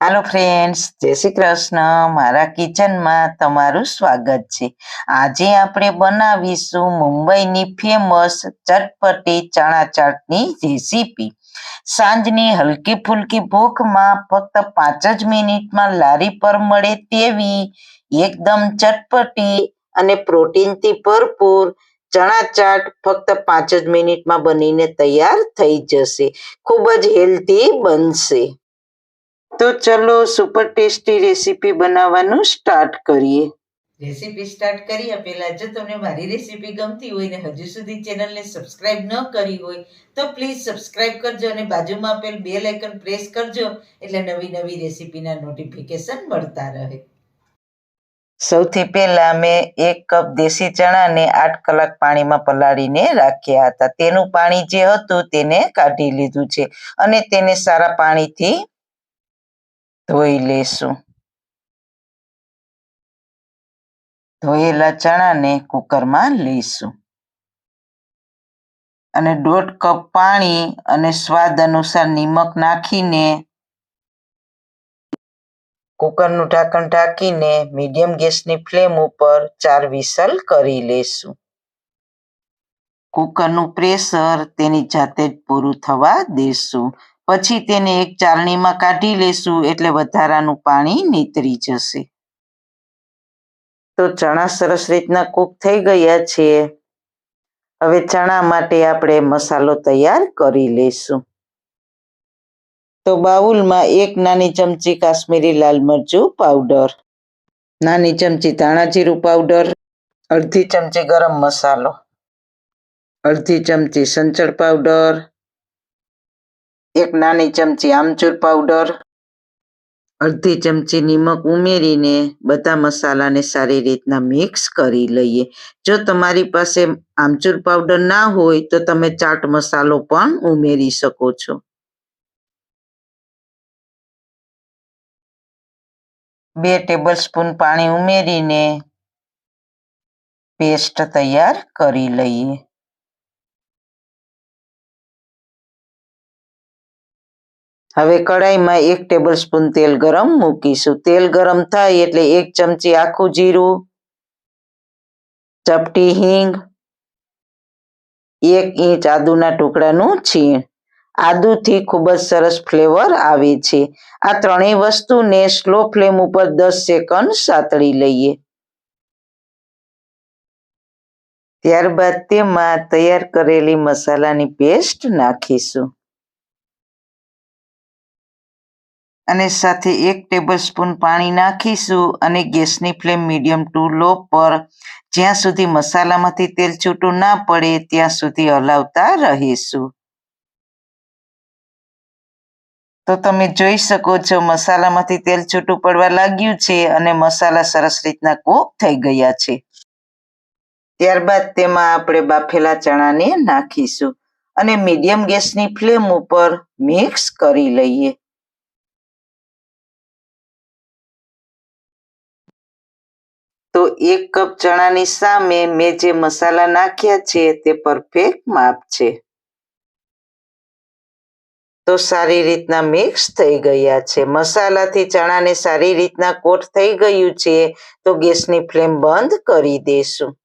Hello friends, जय श्री कृष्ण। मारा kitchen में तमारू स्वागत है। आज आपणे बनावीशुं मुंबईनी फेमस चटपटी चना चाटनी रेसिपी। सांजनी हल्की फुल्की भूख में फक्त 5 ज मिनिट में लारी पर मळे तेवी एकदम चटपटी अने प्रोटीन थी भरपूर चना चाट फक्त 5 ज मिनिट में बनीने तैयार थई जशे। खूब ज हेल्धी बनशे। तो चलो सुपर टेस्टी रेसिपी बनावવાનું સ્ટાર્ટ કરીએ। રેસીપી સ્ટાર્ટ કર્યા પહેલા જો તમને મારી રેસીપી ગમતી હોય ને હજુ સુધી ચેનલને સબસ્ક્રાઇબ ન કરી હોય તો પ્લીઝ સબસ્ક્રાઇબ કરજો અને બાજુમાં આપેલ બેલ આઇકન પ્રેસ કરજો એટલે નવી નવી રેસીપીના નોટિફિકેશન મળતા રહે। સૌથી પહેલા મેં 1 કપ દેશી ચણાને 8 કલાક પાણીમાં પલાળીને રાખ્યા હતા। તેનું પાણી જે હતું તેને કાઢી લીધું છે અને તેને સારા પાણીથી ધોઈ લેશું। ધોયેલા ચણાને કુકરમાં લઈશું અને 1.5 કપ પાણી અને સ્વાદ અનુસાર નિમક નાખીને કુકરનું ઢાંકણ ઢાંકીને મીડિયમ ગેસની ફ્લેમ ઉપર 4 વિસલ કરી લેશું। કુકરનું પ્રેશર તેની જાતે જ પૂરું થવા દેશું। પછી તેને એક ચાળણીમાં કાઢી લેશું એટલે વધારાનું પાણી નીતરી જશે। તો ચણા સરસ રીતના કૂક થઈ ગયા છે। હવે ચણા માટે આપણે મસાલો તૈયાર કરી લેશું। તો બાઉલમાં 1 નાની ચમચી કાશ્મીરી લાલ મરચું પાવડર, નાની ચમચી ધાણા જીરું પાવડર, અડધી ચમચી ગરમ મસાલો, અડધી ચમચી સંચળ પાવડર, 1 નાની ચમચી આમચૂર પાવડર, અડધી ચમચી નિમક ઉમેરીને બધા મસાલાને સારી રીતના મિક્સ કરી લઈએ। જો તમારી પાસે આમચૂર પાવડર ના હોય તો તમે ચાટ મસાલો પણ ઉમેરી શકો છો। 2 ટેબલસ્પૂન પાણી ઉમેરીને પેસ્ટ તૈયાર કરી લઈએ। હવે કડાઈમાં 1 ટેબલસ્પૂન તેલ ગરમ મૂકીશું। તેલ ગરમ થાય એટલે 1 ચમચી આખું જીરું, ચપટી હિંગ, 1 ઇંચ આદુના ટુકડાનું છીણ। આદુથી ખૂબ જ સરસ ફ્લેવર આવે છે। આ ત્રણેય વસ્તુને સ્લો ફ્લેમ ઉપર 10 સેકન્ડ સાતળી લઈએ। ત્યારબાદ તેમાં તૈયાર કરેલી મસાલાની પેસ્ટ નાખીશું અને સાથે 1 ટેબલસ્પૂન પાણી નાખીશું અને ગેસની ફ્લેમ મીડિયમ ટુ લો પર જ્યાં સુધી મસાલામાંથી તેલ છૂટું ના પડે ત્યાં સુધી હલાવતા રહીશું। તો તમે જોઈ શકો છો મસાલામાંથી તેલ છૂટું પડવા લાગ્યું છે અને મસાલા સરસ રીતના કૂક થઈ ગયા છે। ત્યારબાદ તેમાં આપણે બાફેલા ચણાને નાખીશું અને મીડિયમ ગેસની ફ્લેમ ઉપર મિક્સ કરી લઈએ। તો 1 કપ ચણાની સામે મેં જે મસાલા નાખ્યા છે તે પરફેક્ટ માપ છે। તો સારી રીતના મિક્સ થઈ ગયા છે। મસાલાથી ચણાને સારી રીતના કોટ થઈ ગયું છે તો ગેસની ફ્લેમ બંધ કરી દેશું।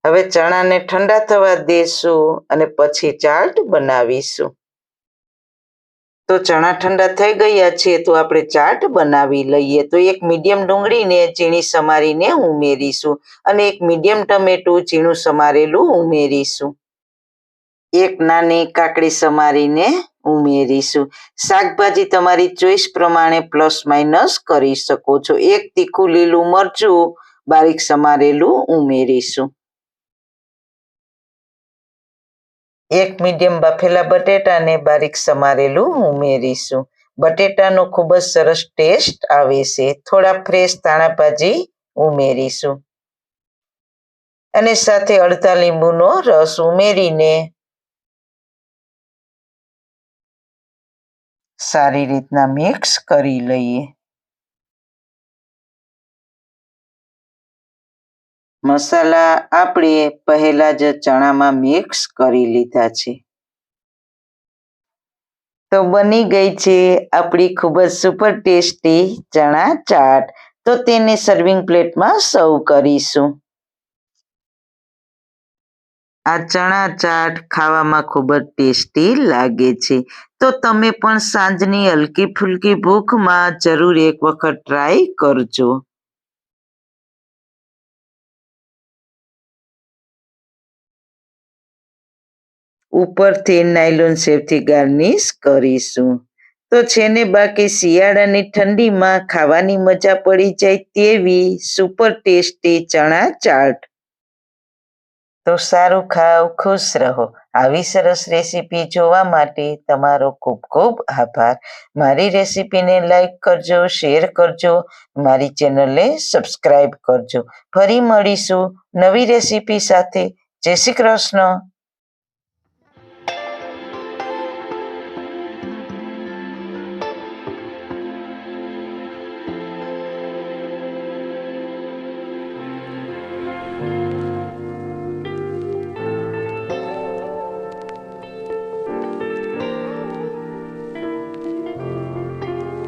હવે ચણાને ઠંડા થવા દેશું અને પછી ચાટ બનાવીશું। તો ચણા ઠંડા થઈ ગયા છે તો આપણે ચાટ બનાવી લઈએ। તો 1 મીડિયમ ડુંગળીને ઝીણી સમારીને ઉમેરીશું અને 1 મીડિયમ ટમેટું ઝીણું સમારેલું ઉમેરીશું। 1 નાની કાકડી સમારીને ઉમેરીશું। શાકભાજી તમારી ચોઈસ પ્રમાણે પ્લસ માઇનસ કરી શકો છો। 1 તીખું લીલું મરચું બારીક સમારેલું ઉમેરીશું। 1 મીડિયમ બાફેલા બટેટાને બારીક સમારેલું ઉમેરીશું। બટેટાનો ખૂબ જ સરસ ટેસ્ટ આવે છે। થોડા ફ્રેશ ધાણા ભાજી ઉમેરીશું અને સાથે અડધા લીંબુનો રસ ઉમેરીને સારી રીતના મિક્સ કરી લઈએ। મસાલા આપણે પહેલા જ ચણામાં મિક્સ કરી લીધા છે। તો બની ગઈ છે આપણી ખૂબ જ સુપર ટેસ્ટી ચણા ચાટ. તો તેને સર્વિંગ પ્લેટમાં સર્વ કરીશું. આ ચણા ચાટ ખાવામાં ખૂબ જ ટેસ્ટી લાગે છે. તો તમે પણ સાંજની હલકી ફુલકી ભૂખમાં જરૂર એક વખત ટ્રાય કરજો. ઉપરથી નાયલોન સેવથી ગાર્નિશ કરીશું. તો છે ને બાકી શિયાળાની ઠંડીમાં ખાવાની મજા પડી જાય તેવી સુપર ટેસ્ટી ચણા ચાટ. તો સારું ખાઓ, ખુશ રહો. આવી સરસ રેસીપી જોવા માટે તમારો ખૂબ ખૂબ આભાર. મારી રેસીપીને લાઈક કરજો, શેર કરજો, મારી ચેનલને સબસ્ક્રાઈબ કરજો. ફરી મળીશું નવી રેસીપી સાથે. જય શ્રી કૃષ્ણ.